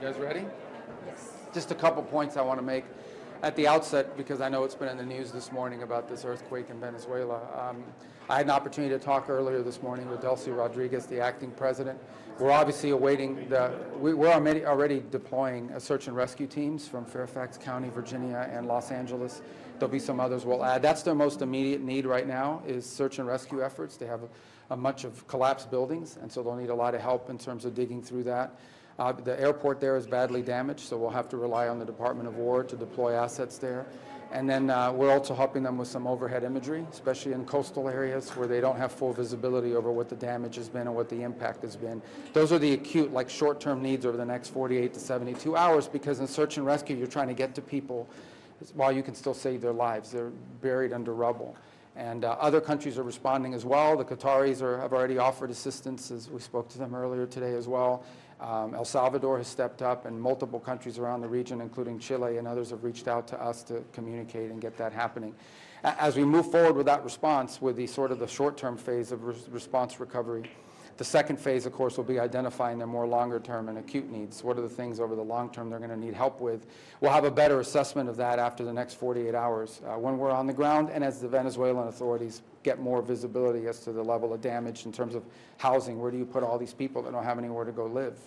guys ready? Yes. Just a couple points I want to make at the outset, because I know it's been in the news this morning about this earthquake in Venezuela. I had an opportunity to talk earlier this morning with Delcy Rodriguez, the acting president. We're obviously awaiting we're already deploying search and rescue teams from Fairfax County, Virginia, and Los Angeles. There'll be some others we'll add. That's their most immediate need right now, is search and rescue efforts. They have a bunch of collapsed buildings, and so they'll need a lot of help in terms of digging through that. The airport there is badly damaged, so we'll have to rely on the Department of War to deploy assets there. And then we're also helping them with some overhead imagery, especially in coastal areas where they don't have full visibility over what the damage has been and what the impact has been. Those are the acute, like short-term needs over the next 48 to 72 hours, because in search and rescue, you're trying to get to people while you can still save their lives. They're buried under rubble. And other countries are responding as well. The Qataris have already offered assistance, as we spoke to them earlier today as well. El Salvador has stepped up, and multiple countries around the region, including Chile and others, have reached out to us to communicate and get that happening. As we move forward with that response, with the sort of the short-term phase of response recovery, the second phase, of course, will be identifying their more longer-term and acute needs. What are the things over the long term they're going to need help with? We'll have a better assessment of that after the next 48 hours when we're on the ground, and as the Venezuelan authorities get more visibility as to the level of damage in terms of housing. Where do you put all these people that don't have anywhere to go live?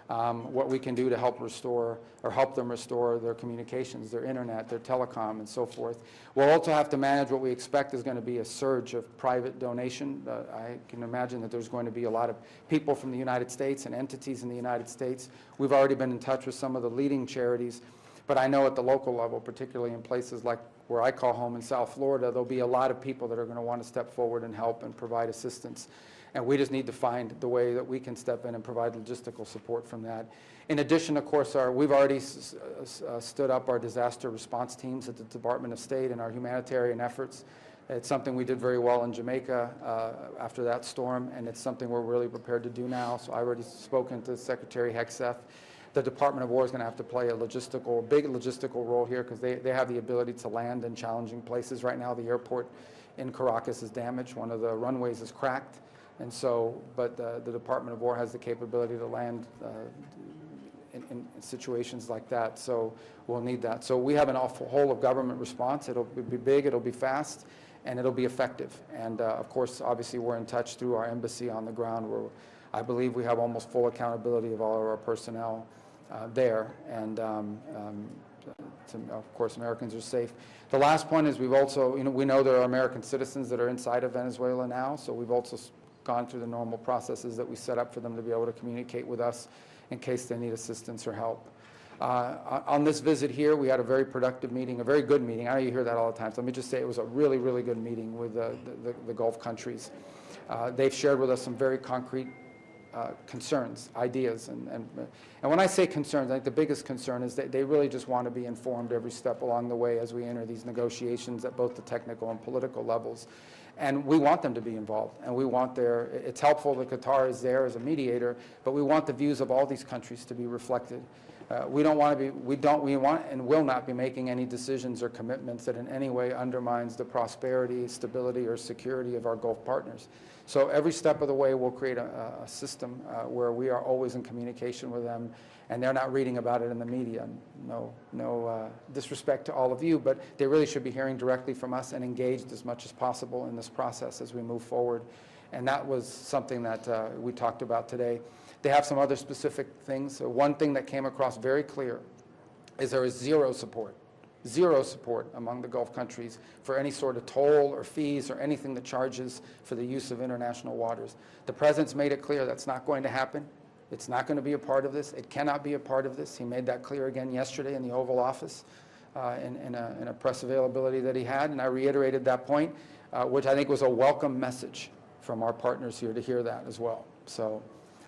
What we can do to help restore or help them restore their communications, their internet, their telecom, and so forth. We'll also have to manage what we expect is going to be a surge of private donation. I can imagine that there's going to be a lot of people from the United States and entities in the United States. We've already been in touch with some of the leading charities, but I know at the local level, particularly in places like where I call home in South Florida, there'll be a lot of people that are going to want to step forward and help and provide assistance. And we just need to find the way that we can step in and provide logistical support from that. In addition, of course, we've already stood up our disaster response teams at the Department of State and our humanitarian efforts. It's something we did very well in Jamaica after that storm, and it's something we're really prepared to do now. So I've already spoken to Secretary Hegseth. The Department of War is going to have to play a big logistical role here, because they have the ability to land in challenging places. Right now, the airport in Caracas is damaged. One of the runways is cracked. And so, but the Department of War has the capability to land in situations like that. So we'll need that. So we have an whole of government response. It'll be big, it'll be fast, and it'll be effective. And of course, obviously, we're in touch through our embassy on the ground, where I believe we have almost full accountability of all of our personnel there. And of course, Americans are safe. The last point is we've also, we know there are American citizens that are inside of Venezuela now, so we've also gone through the normal processes that we set up for them to be able to communicate with us in case they need assistance or help. On this visit here, we had a very productive meeting, a very good meeting. I know you hear that all the time, so let me just say it was a really, really good meeting with the Gulf countries. They've shared with us some very concrete concerns, ideas, and when I say concerns, I think the biggest concern is that they really just want to be informed every step along the way as we enter these negotiations at both the technical and political levels. And we want them to be involved, and we want it's helpful that Qatar is there as a mediator, but we want the views of all these countries to be reflected. We want and will not be making any decisions or commitments that in any way undermines the prosperity, stability, or security of our Gulf partners. So every step of the way, we'll create a system where we are always in communication with them, and they're not reading about it in the media. No disrespect to all of you, but they really should be hearing directly from us and engaged as much as possible in this process as we move forward. And that was something that we talked about today. They have some other specific things. So one thing that came across very clear is there is zero support among the Gulf countries for any sort of toll or fees or anything that charges for the use of international waters. The President's made it clear that's not going to happen. It's not going to be a part of this. It cannot be a part of this. He made that clear again yesterday in the Oval Office in a press availability that he had, and I reiterated that point, which I think was a welcome message from our partners here to hear that as well. So,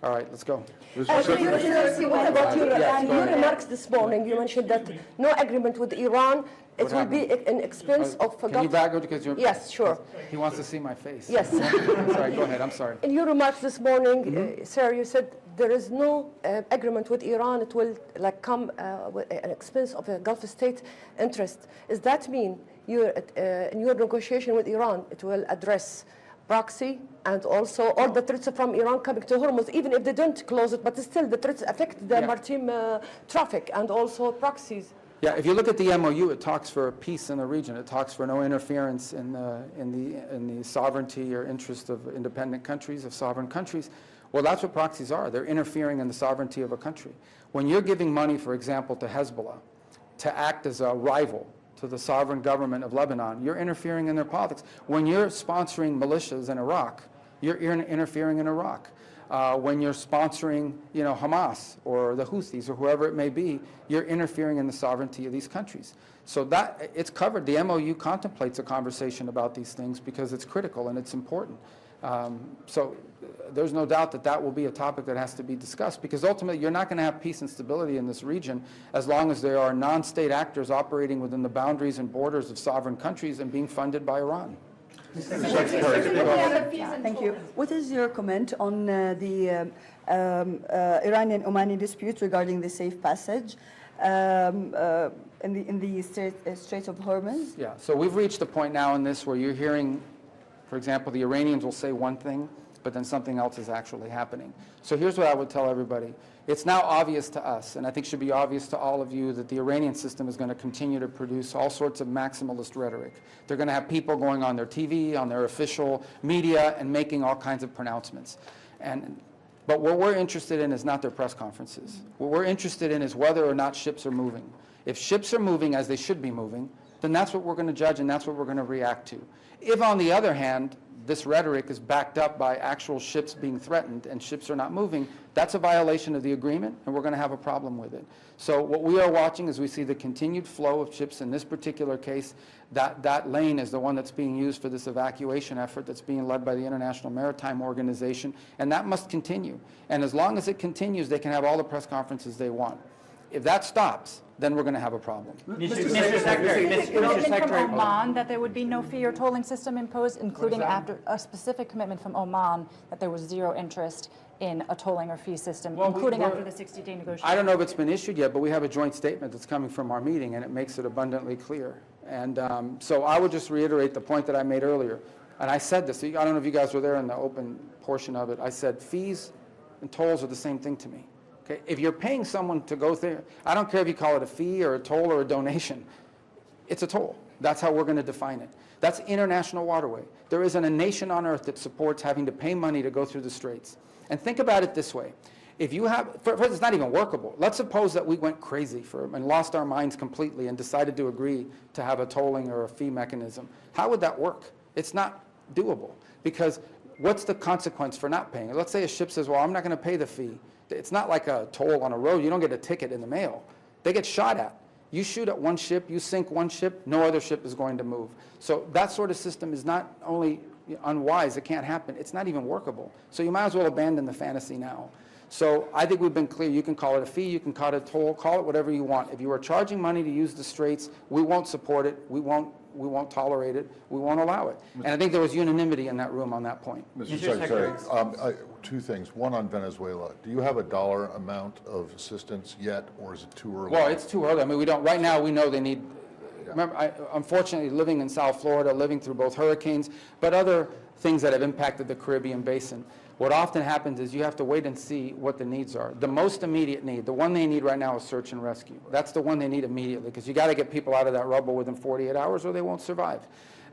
all right, let's go. What about your remarks this morning? You mentioned that no agreement with Iran. It will be an expense of... Can you back up because you're... Yes, sure. He wants to see my face. Yes. Sorry, go ahead. I'm sorry. In your remarks this morning, sir, you said there is no agreement with Iran. It will come with an expense of a Gulf state interest. Does that mean in your negotiation with Iran, it will address proxy, and also all the threats from Iran coming to Hormuz, even if they don't close it, but still the threats affect the maritime traffic and also proxies. Yeah, if you look at the MOU, it talks for peace in the region. It talks for no interference in the sovereignty or interest of independent countries, of sovereign countries. Well, that's what proxies are. They're interfering in the sovereignty of a country. When you're giving money, for example, to Hezbollah to act as a rival to the sovereign government of Lebanon, you're interfering in their politics. When you're sponsoring militias in Iraq, you're interfering in Iraq. When you're sponsoring, Hamas or the Houthis or whoever it may be, you're interfering in the sovereignty of these countries. So that it's covered. The MOU contemplates a conversation about these things because it's critical and it's important. So there's no doubt that that will be a topic that has to be discussed, because ultimately you're not going to have peace and stability in this region as long as there are non-state actors operating within the boundaries and borders of sovereign countries and being funded by Iran. Thank you. What is your comment on the Iranian-Omani dispute regarding the safe passage in the Strait of Hormuz? Yeah, so we've reached a point now in this where you're hearing, for example, the Iranians will say one thing, but then something else is actually happening. So here's what I would tell everybody. It's now obvious to us, and I think should be obvious to all of you, that the Iranian system is going to continue to produce all sorts of maximalist rhetoric. They're going to have people going on their TV, on their official media, and making all kinds of pronouncements. But what we're interested in is not their press conferences. What we're interested in is whether or not ships are moving. If ships are moving as they should be moving, then that's what we're going to judge and that's what we're going to react to. If, on the other hand, this rhetoric is backed up by actual ships being threatened and ships are not moving, that's a violation of the agreement and we're going to have a problem with it. So what we are watching is we see the continued flow of ships in this particular case. That lane is the one that's being used for this evacuation effort that's being led by the International Maritime Organization, and that must continue. And as long as it continues, they can have all the press conferences they want. If that stops, then we're going to have a problem. Mr. Secretary, commitment from Oman that there would be no fee or tolling system imposed, including after a specific commitment from Oman that there was zero interest in a tolling or fee system, including after the 60-day negotiation. I don't know if it's been issued yet, but we have a joint statement that's coming from our meeting, and it makes it abundantly clear. And so I would just reiterate the point that I made earlier. And I said this, I don't know if you guys were there in the open portion of it. I said fees and tolls are the same thing to me. Okay? If you're paying someone to go there, I don't care if you call it a fee or a toll or a donation. It's a toll. That's how we're going to define it. That's international waterway. There isn't a nation on earth that supports having to pay money to go through the straits. And think about it this way. If you have, first, it's not even workable. Let's suppose that we went crazy and lost our minds completely and decided to agree to have a tolling or a fee mechanism. How would that work? It's not doable, because what's the consequence for not paying? Let's say a ship says, well, I'm not going to pay the fee. It's not like a toll on a road. You don't get a ticket in the mail. They get shot at. You shoot at one ship, you sink one ship, no other ship is going to move. So that sort of system is not only unwise, it can't happen, it's not even workable. So you might as well abandon the fantasy now. So I think we've been clear. You can call it a fee, you can call it a toll, call it whatever you want. If you are charging money to use the straits, we won't support it, we won't tolerate it, we won't allow it. And I think there was unanimity in that room on that point. Mr. Secretary, two things. One on Venezuela. Do you have a dollar amount of assistance yet, or is it too early? Well, it's too early. I mean, we don't, right now we know they need, remember, unfortunately living in South Florida, living through both hurricanes, but other things that have impacted the Caribbean basin, what often happens is you have to wait and see what the needs are. The most immediate need, the one they need right now is search and rescue. That's the one they need immediately, because you got to get people out of that rubble within 48 hours or they won't survive.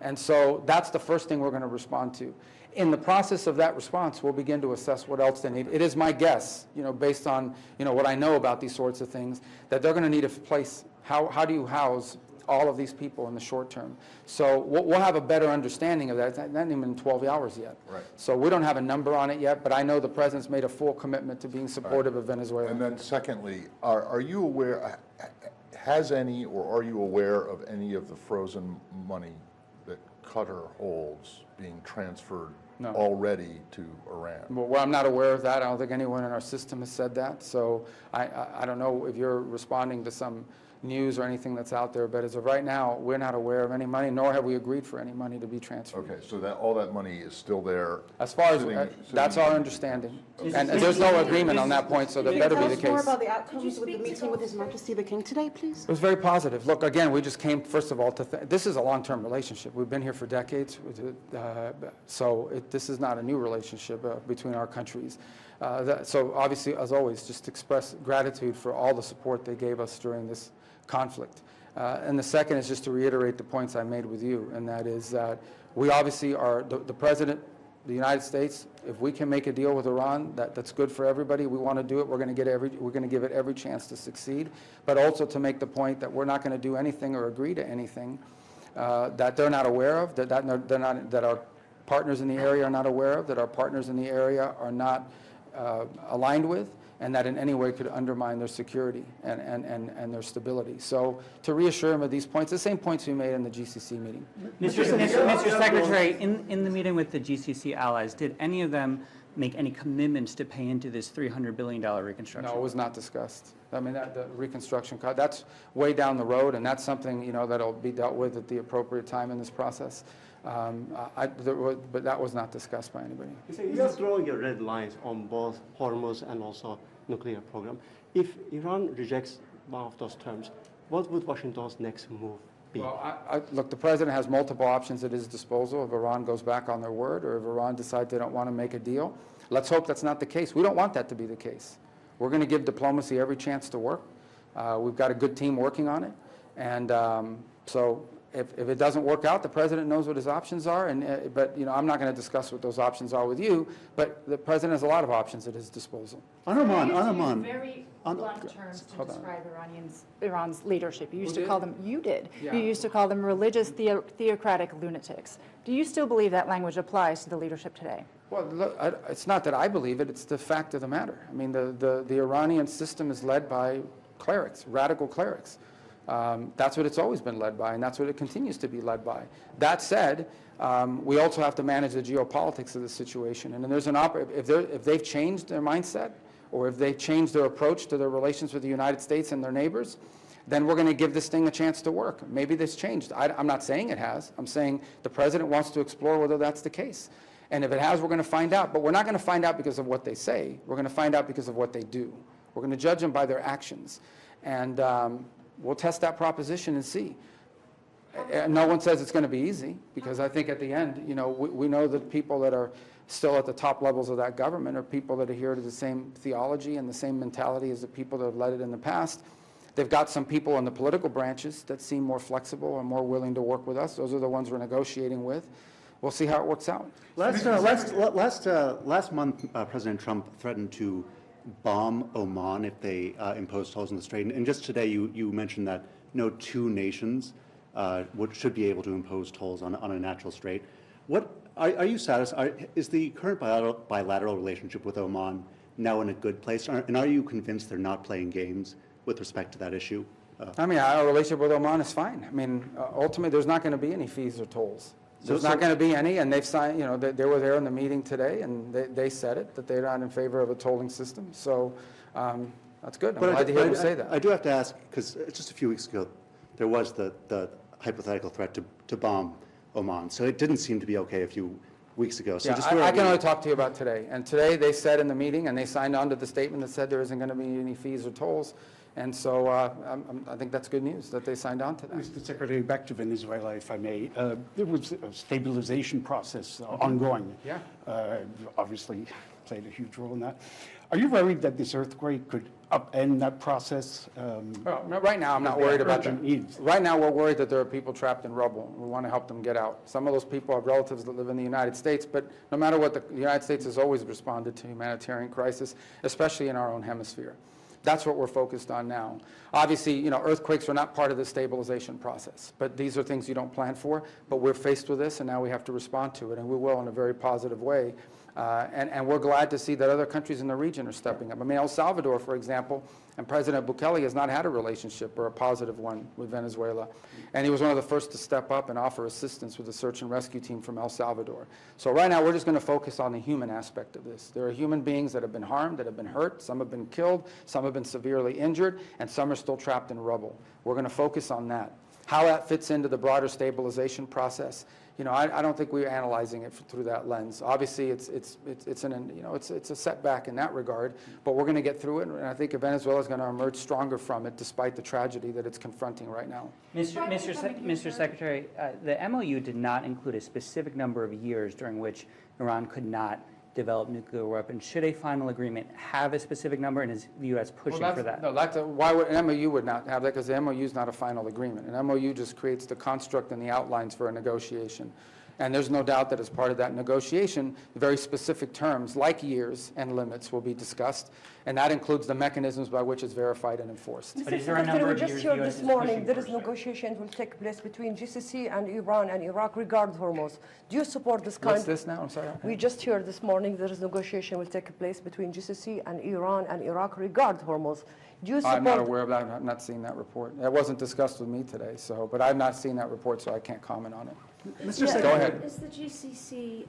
And so that's the first thing we're going to respond to. In the process of that response, we'll begin to assess what else they need. It is my guess, based on what I know about these sorts of things, that they're going to need a place. How do you house all of these people in the short term? So we'll have a better understanding of that. It's not even 12 hours yet. Right. So we don't have a number on it yet, but I know the President's made a full commitment to being supportive of Venezuela. And then secondly, are you aware, has any or are you aware of any of the frozen money that Qatar holds being transferred already to Iran? Well, I'm not aware of that. I don't think anyone in our system has said that. So I don't know if you're responding to some news or anything that's out there, but as of right now, we're not aware of any money, nor have we agreed for any money to be transferred. Okay, so that all that money is still there? As far as, that's our understanding. And there's no agreement on that point, so that better be the case. Tell us more about the outcomes with the meeting with His Majesty the King today, please? It was very positive. Look, again, we just came, first of all, this is a long-term relationship. We've been here for decades, this is not a new relationship between our countries. So obviously, as always, just express gratitude for all the support they gave us during this conflict. And the second is just to reiterate the points I made with you, and that is that we obviously are, the President, the United States, if we can make a deal with Iran that's good for everybody, we want to do it. We're going to give it every chance to succeed, but also to make the point that we're not going to do anything or agree to anything that they're not aware of, that our partners in the area are not aware of, that our partners in the area are not aligned with, and that in any way could undermine their security and their stability. So to reassure him of these points, the same points we made in the GCC meeting. Mr. Secretary, in the meeting with the GCC allies, did any of them make any commitments to pay into this $300 billion reconstruction? No, it was not discussed. I mean, the reconstruction, that's way down the road, and that's something, that'll be dealt with at the appropriate time in this process. But that was not discussed by anybody. You're drawing your red lines on both Hormuz and also nuclear program. If Iran rejects one of those terms, what would Washington's next move be? Well, look, the President has multiple options at his disposal if Iran goes back on their word or if Iran decides they don't want to make a deal. Let's hope that's not the case. We don't want that to be the case. We're going to give diplomacy every chance to work. We've got a good team working on it. And so if it doesn't work out, the President knows what his options are. But I'm not going to discuss what those options are with you. But the President has a lot of options at his disposal. On Oman. Very blunt terms to describe Iran's leadership. You used to call them, you did. Yeah. You used to call them religious theocratic lunatics. Do you still believe that language applies to the leadership today? Well, look, it's not that I believe it. It's the fact of the matter. I mean, the Iranian system is led by clerics, radical clerics. That's what it's always been led by, and that's what it continues to be led by. That said, we also have to manage the geopolitics of the situation. And then there's if they've changed their mindset, or if they've changed their approach to their relations with the United States and their neighbors, then we're going to give this thing a chance to work. Maybe this changed. I'm not saying it has. I'm saying the President wants to explore whether that's the case. And if it has, we're going to find out. But we're not going to find out because of what they say. We're going to find out because of what they do. We're going to judge them by their actions. And we'll test that proposition and see. No one says it's going to be easy, because I think at the end, we know that people that are still at the top levels of that government are people that adhere to the same theology and the same mentality as the people that have led it in the past. They've got some people in the political branches that seem more flexible and more willing to work with us. Those are the ones we're negotiating with. We'll see how it works out. Last month, President Trump threatened to bomb Oman if they impose tolls on the strait. And just today, you mentioned that no two nations should be able to impose tolls on a natural strait. Are you satisfied? Is the current bilateral relationship with Oman now in a good place? And are you convinced they're not playing games with respect to that issue? I mean, our relationship with Oman is fine. I mean, ultimately, there's not going to be any fees or tolls. There's not going to be any, and they've signed, they were there in the meeting today, and they said it, that they're not in favor of a tolling system. So that's good. I'm glad to hear them say that. I do have to ask, because just a few weeks ago, there was the hypothetical threat to bomb Oman. So it didn't seem to be okay a few weeks ago. So yeah, I can only talk to you about today. And today they said in the meeting, and they signed on to the statement that said there isn't going to be any fees or tolls. And so I think that's good news that they signed on to that. Mr. Secretary, back to Venezuela, if I may. There was a stabilization process ongoing. Yeah. Obviously played a huge role in that. Are you worried that this earthquake could upend that process? Well, no, right now I'm not worried about that. Right now we're worried that there are people trapped in rubble. We want to help them get out. Some of those people have relatives that live in the United States, but no matter what, the United States has always responded to humanitarian crisis, especially in our own hemisphere. That's what we're focused on now. Obviously, earthquakes are not part of the stabilization process, but these are things you don't plan for. But we're faced with this, and now we have to respond to it, and we will in a very positive way. And we're glad to see that other countries in the region are stepping up. I mean, El Salvador, for example, and President Bukele has not had a relationship or a positive one with Venezuela. And he was one of the first to step up and offer assistance with the search and rescue team from El Salvador. So right now, we're just going to focus on the human aspect of this. There are human beings that have been harmed, that have been hurt. Some have been killed, some have been severely injured, and some are still trapped in rubble. We're going to focus on that. How that fits into the broader stabilization process, I don't think we're analyzing it through that lens. Obviously, it's a setback in that regard, but we're going to get through it, and I think Venezuela is going to emerge stronger from it, despite the tragedy that it's confronting right now. Mr. Secretary, the MOU did not include a specific number of years during which Iran could not develop nuclear weapons. Should a final agreement have a specific number, and is the U.S. pushing for that? No, why would an MOU would not have that? Because the MOU is not a final agreement. An MOU just creates the construct and the outlines for a negotiation. And there's no doubt that as part of that negotiation, very specific terms like years and limits will be discussed, and that includes the mechanisms by which it's verified and enforced. But is there a number of years the US this morning, there is negotiations will take place between GCC and Iran and Iraq regarding Hormuz. Do you support this kind? What's this now? I'm sorry. We just heard this morning there is negotiation will take place between GCC and Iran and Iraq regarding Hormuz. Do you support? I'm not aware of that. I've not seen that report. That wasn't discussed with me today, but I've not seen that report, so I can't comment on it. Mr. Go ahead. Is the GCC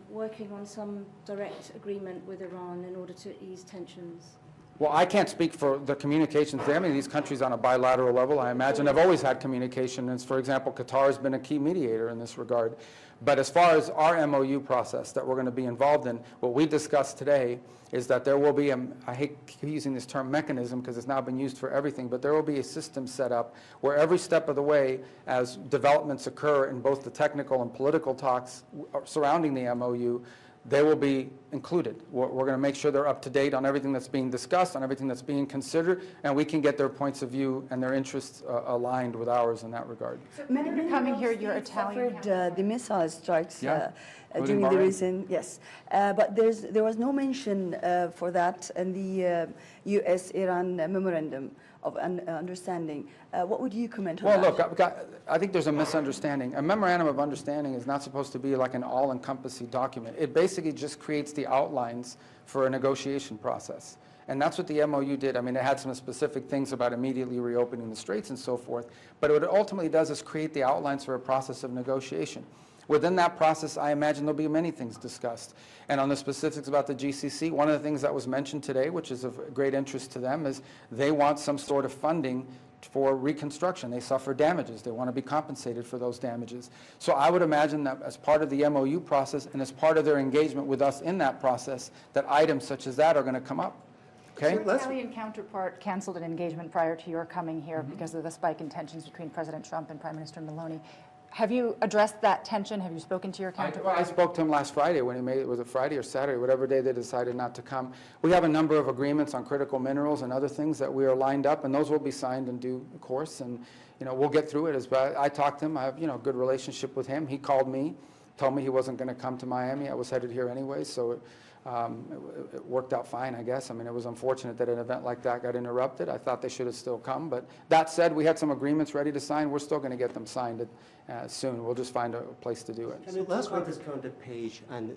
working on some direct agreement with Iran in order to ease tensions? Well, I can't speak for the communications there. I mean, these countries on a bilateral level, I imagine, have always had communication. And for example, Qatar has been a key mediator in this regard. But as far as our MOU process that we're going to be involved in, what we discussed today is that there will be I hate using this term mechanism because it's now been used for everything, but there will be a system set up where every step of the way, as developments occur in both the technical and political talks surrounding the MOU, they will be included. We're going to make sure they're up to date on everything that's being discussed, on everything that's being considered, and we can get their points of view and their interests aligned with ours in that regard. So many coming here, you're Italian. Suffered the missile strikes Including during the Bahrain. recent, yes. But there was no mention for that in the U.S.-Iran memorandum of understanding. What would you comment on that? Well, look, I think there's a misunderstanding. A memorandum of understanding is not supposed to be like an all-encompassing document. It basically just creates the outlines for a negotiation process. And that's what the MOU did. I mean, it had some specific things about immediately reopening the straits and so forth. But what it ultimately does is create the outlines for a process of negotiation. Within that process, I imagine there'll be many things discussed. And on the specifics about the GCC, one of the things that was mentioned today, which is of great interest to them, is they want some sort of funding for reconstruction. They suffer damages. They want to be compensated for those damages. So I would imagine that as part of the MOU process and as part of their engagement with us in that process, that items such as that are going to come up. Okay? Your Italian counterpart canceled an engagement prior to your coming here because of the spike in tensions between President Trump and Prime Minister Meloni. Have you addressed that tension? Have you spoken to your counterpart? I spoke to him last Friday when he made it. Was it Friday or Saturday, whatever day they decided not to come. We have a number of agreements on critical minerals and other things that we are lined up, and those will be signed in due course. And we'll get through it. I talked to him. I have a good relationship with him. He called me, told me he wasn't going to come to Miami. I was headed here anyway, so it worked out fine, I guess. I mean, it was unfortunate that an event like that got interrupted. I thought they should have still come. But that said, we had some agreements ready to sign. We're still going to get them signed soon. We'll just find a place to do it. Can you talk about this current page and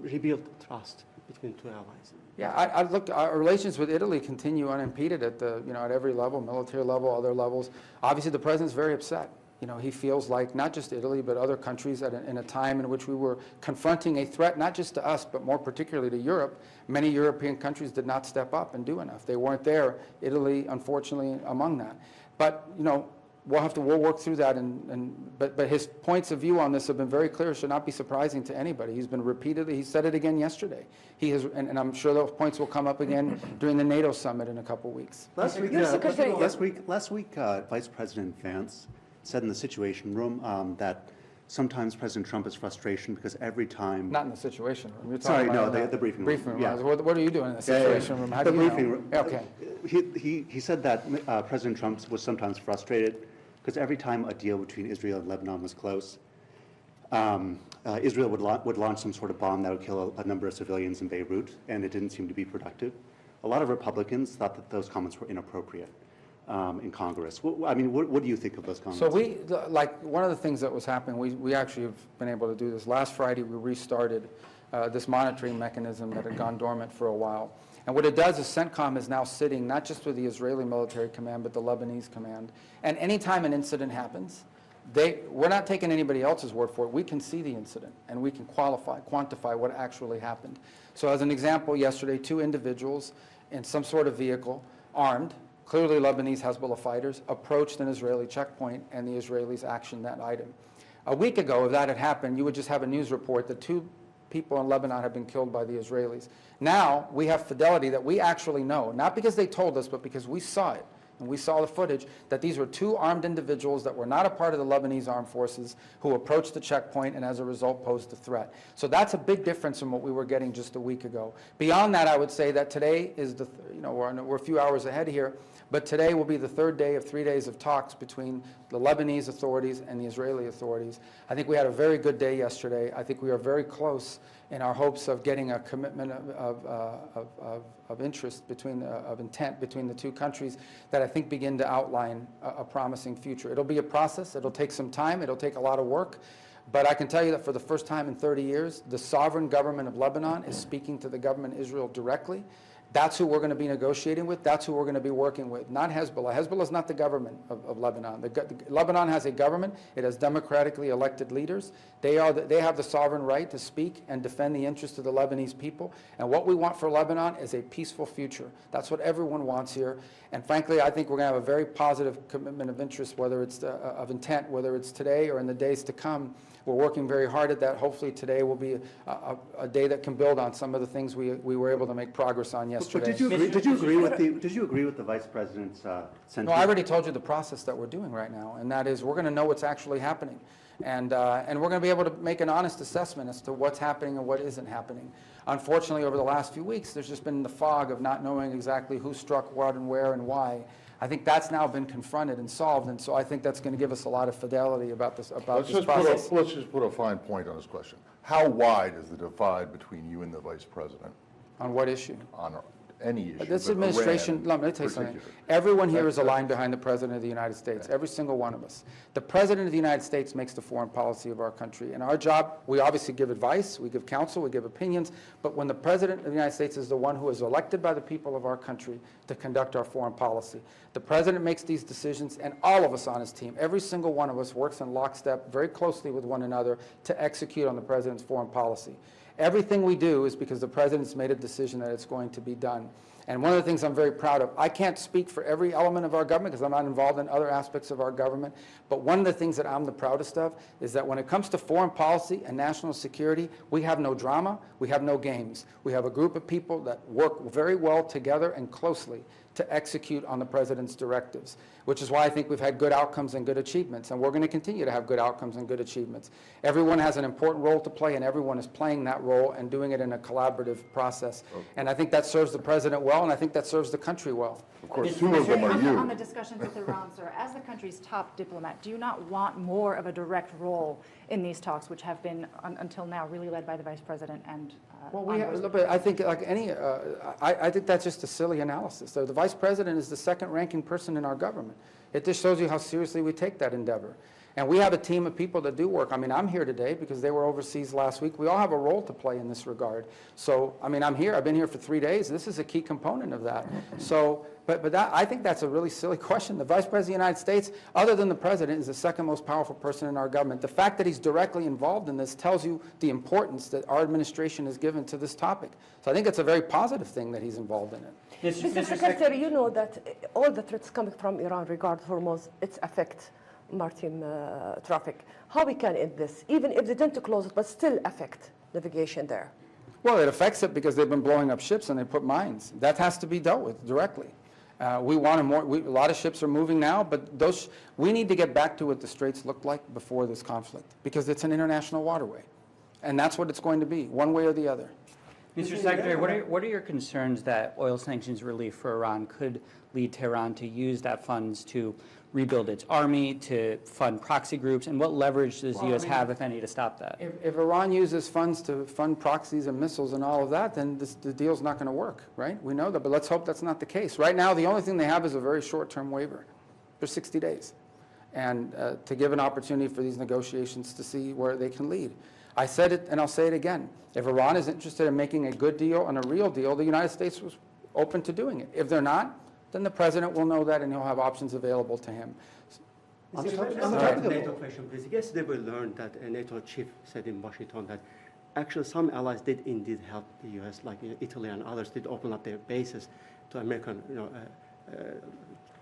rebuild trust between two allies? Yeah, look, our relations with Italy continue unimpeded at at every level, military level, other levels. Obviously, the president's very upset. He feels like not just Italy, but other countries in a time in which we were confronting a threat, not just to us, but more particularly to Europe. Many European countries did not step up and do enough. They weren't there, Italy, unfortunately, among that. But, we'll work through that. But his points of view on this have been very clear. It should not be surprising to anybody. He's been repeatedly, he said it again yesterday. He has, and I'm sure those points will come up again during the NATO summit in a couple weeks. Last week, Vice President Vance said in the Situation Room that sometimes President Trump is frustration because every time... Not in the Situation Room. You're Sorry, no, the briefing room. Briefing room. Yeah. What are you doing in the Situation Room? How the do you briefing know? room. Okay. He said that President Trump was sometimes frustrated because every time a deal between Israel and Lebanon was close, Israel would launch some sort of bomb that would kill a number of civilians in Beirut, and it didn't seem to be productive. A lot of Republicans thought that those comments were inappropriate in Congress. What do you think of those comments? So one of the things that was happening, we actually have been able to do this. Last Friday, we restarted this monitoring mechanism that had gone dormant for a while. And what it does is CENTCOM is now sitting not just with the Israeli military command, but the Lebanese command. And anytime an incident happens, we're not taking anybody else's word for it. We can see the incident, and we can quantify what actually happened. So as an example, yesterday, 2 individuals in some sort of vehicle, armed, clearly Lebanese Hezbollah fighters, approached an Israeli checkpoint, and the Israelis actioned that item. A week ago, if that had happened, you would just have a news report that 2 people in Lebanon have been killed by the Israelis. Now, we have fidelity that we actually know, not because they told us, but because we saw it. And we saw the footage that these were 2 armed individuals that were not a part of the Lebanese armed forces who approached the checkpoint and as a result posed a threat. So that's a big difference from what we were getting just a week ago. Beyond that, I would say that today is we're a few hours ahead here, but today will be the 3rd day of 3 days of talks between the Lebanese authorities and the Israeli authorities. I think we had a very good day yesterday. I think we are very close in our hopes of getting a commitment of interest of intent between the 2 countries that I think begin to outline a promising future. It'll be a process. It'll take some time. It'll take a lot of work. But I can tell you that for the first time in 30 years, the sovereign government of Lebanon is speaking to the government of Israel directly. That's who we're going to be negotiating with. That's who we're going to be working with, not Hezbollah. Hezbollah is not the government of Lebanon. Lebanon has a government. It has democratically elected leaders. They have the sovereign right to speak and defend the interests of the Lebanese people. And what we want for Lebanon is a peaceful future. That's what everyone wants here. And frankly, I think we're going to have a very positive commitment of interest, whether it's of intent, whether it's today or in the days to come. We're working very hard at that. Hopefully today will be a day that can build on some of the things we were able to make progress on yesterday. But did you agree with the Vice President's sentiment? No, I already told you the process that we're doing right now, and that is we're going to know what's actually happening. And we're going to be able to make an honest assessment as to what's happening and what isn't happening. Unfortunately, over the last few weeks, there's just been the fog of not knowing exactly who struck what and where and why. I think that's now been confronted and solved, and so I think that's going to give us a lot of fidelity about this process. Let's just put a fine point on this question. How wide is the divide between you and the Vice President? On what issue? On any issue. This administration, let me tell you something. Everyone here is aligned behind the President of the United States, every single one of us. The President of the United States makes the foreign policy of our country. And our job, we obviously give advice, we give counsel, we give opinions, but when the President of the United States is the one who is elected by the people of our country to conduct our foreign policy, the President makes these decisions, and all of us on his team, every single one of us works in lockstep very closely with one another to execute on the President's foreign policy. Everything we do is because the President's made a decision that it's going to be done. And one of the things I'm very proud of, I can't speak for every element of our government because I'm not involved in other aspects of our government, but one of the things that I'm the proudest of is that when it comes to foreign policy and national security, we have no drama, we have no games. We have a group of people that work very well together and closely to execute on the President's directives, which is why I think we've had good outcomes and good achievements, and we're going to continue to have good outcomes and good achievements. Everyone has an important role to play, and everyone is playing that role and doing it in a collaborative process. And I think that serves the President well, and I think that serves the country well. Of course, 2 of them are you. On the discussions with Iran, sir, as the country's top diplomat, do you not want more of a direct role in these talks, which have been, until now, really led by the Vice President and well, I think like I think that's just a silly analysis. So the Vice President is the second-ranking person in our government. It just shows you how seriously we take that endeavor. And we have a team of people that do work. I mean, I'm here today because they were overseas last week. We all have a role to play in this regard. So, I mean, I'm here. I've been here for 3 days. This is a key component of that. So, but that, I think that's a really silly question. The Vice President of the United States, other than the President, is the second most powerful person in our government. The fact that he's directly involved in this tells you the importance that our administration has given to this topic. So I think it's a very positive thing that he's involved in it. Mr. Secretary, you know that all the threats coming from Iran regarding Hormuz, it affects maritime traffic. How we can end this, even if they didn't close it, but still affect navigation there? Well, it affects it because they've been blowing up ships and they put mines. That has to be dealt with directly. We want a lot of ships are moving now, but we need to get back to what the straits looked like before this conflict because it's an international waterway. And that's what it's going to be, one way or the other. Mr. Secretary, what are your concerns that oil sanctions relief for Iran could lead Tehran to use that funds to rebuild its army, to fund proxy groups, and what leverage does the U.S. have, if any, to stop that? If Iran uses funds to fund proxies and missiles and all of that, then the deal's not going to work, right? We know that, but let's hope that's not the case. Right now, the only thing they have is a very short-term waiver for 60 days. and to give an opportunity for these negotiations to see where they can lead. I said it, and I'll say it again. If Iran is interested in making a good deal and a real deal, the United States was open to doing it. If they're not, then the president will know that, and he'll have options available to him. On the NATO question, please. Yesterday we learned that a NATO chief said in Washington that actually some allies did indeed help the U.S., like Italy and others did open up their bases to American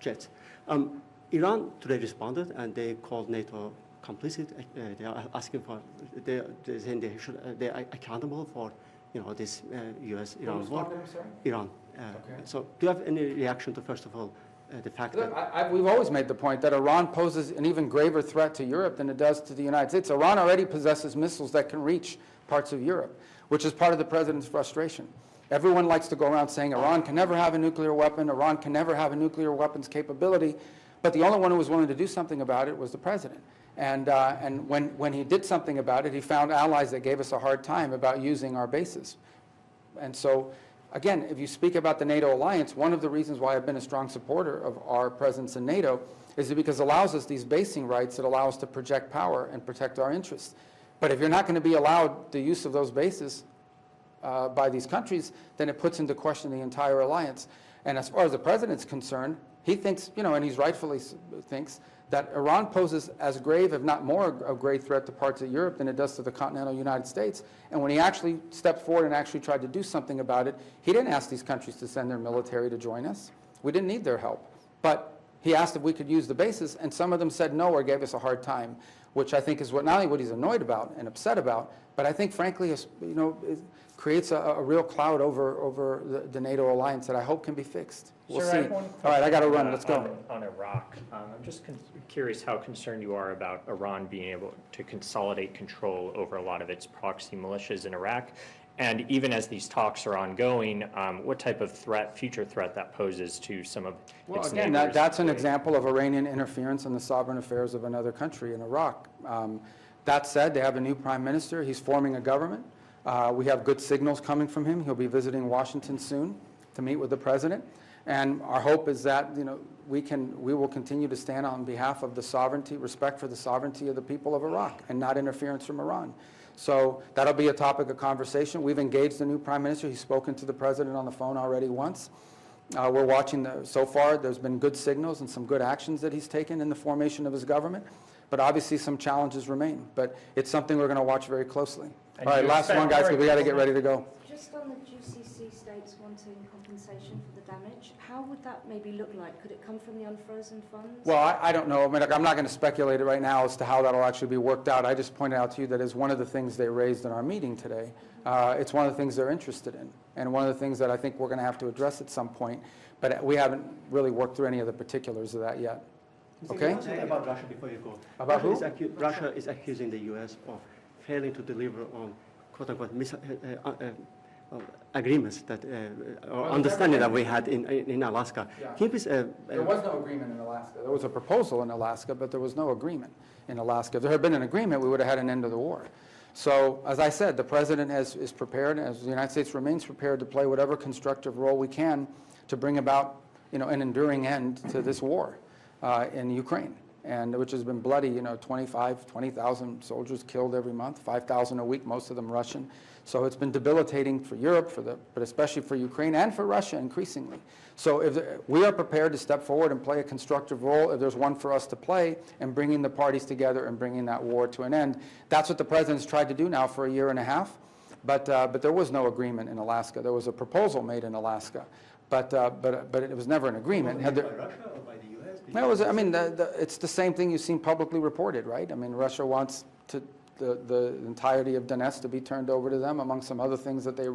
jets. Iran today responded, and they called NATO complicit. They are asking for, they're saying they are accountable for, this U.S.-Iran war. Iran. Okay. So do you have any reaction to, first of all, the fact that... We've always made the point that Iran poses an even graver threat to Europe than it does to the United States. Iran already possesses missiles that can reach parts of Europe, which is part of the president's frustration. Everyone likes to go around saying Iran can never have a nuclear weapon, Iran can never have a nuclear weapons capability, but the only one who was willing to do something about it was the president. And when he did something about it, he found allies that gave us a hard time about using our bases. And so, again, if you speak about the NATO alliance, one of the reasons why I've been a strong supporter of our presence in NATO is because it allows us these basing rights that allow us to project power and protect our interests. But if you're not going to be allowed the use of those bases by these countries, then it puts into question the entire alliance. And as far as the president's concerned, he thinks, and he's rightfully thinks, that Iran poses as grave, if not more, a grave threat to parts of Europe than it does to the continental United States. And when he actually stepped forward and actually tried to do something about it, he didn't ask these countries to send their military to join us. We didn't need their help. But he asked if we could use the bases, and some of them said no or gave us a hard time, which I think is not only what he's annoyed about and upset about, but I think, frankly, it creates a real cloud over the NATO alliance that I hope can be fixed. We'll see. All right, I got to run. Let's go. On Iraq, I'm just curious how concerned you are about Iran being able to consolidate control over a lot of its proxy militias in Iraq. And even as these talks are ongoing, what type of future threat that poses to some of its again, neighbors? That's an example of Iranian interference in the sovereign affairs of another country in Iraq. That said, they have a new prime minister. He's forming a government. We have good signals coming from him. He'll be visiting Washington soon to meet with the president. And our hope is that we will continue to stand on behalf of the sovereignty, respect for the sovereignty of the people of Iraq, and not interference from Iran. So that'll be a topic of conversation. We've engaged the new prime minister. He's spoken to the president on the phone already once. We're watching so far. There's been good signals and some good actions that he's taken in the formation of his government. But obviously some challenges remain. But it's something we're going to watch very closely. All right, last one, guys, because we got to get ready to go. Just on the GCC states wanting compensation for the damage, how would that maybe look like? Could it come from the unfrozen funds? Well, I don't know. I mean, I'm not going to speculate right now as to how that'll actually be worked out. I just pointed out to you that is one of the things they raised in our meeting today. It's one of the things they're interested in, and one of the things that I think we're going to have to address at some point. But we haven't really worked through any of the particulars of that yet. Okay? About Russia before you go. About who? Russia is accusing the U.S. of failing to deliver on quote-unquote agreements that or understanding that we had in Alaska. Yeah. Can you please, there was no agreement in Alaska. There was a proposal in Alaska, but there was no agreement in Alaska. If there had been an agreement, we would have had an end of the war. So, as I said, the president is prepared, as the United States remains prepared to play whatever constructive role we can to bring about, an enduring end to this war in Ukraine, and which has been bloody. 20,000 soldiers killed every month, 5,000 a week, most of them Russian. So it's been debilitating for Europe, but especially for Ukraine and for Russia increasingly. So we are prepared to step forward and play a constructive role if there's one for us to play in bringing the parties together and bringing that war to an end. That's what the president's tried to do now for a year and a half, but there was no agreement in Alaska. There was a proposal made in Alaska, but it was never an agreement. By Russia or by the U.S.? No, it's the same thing you've seen publicly reported, right? I mean, Russia wants the entirety of Donetsk to be turned over to them, among some other things that they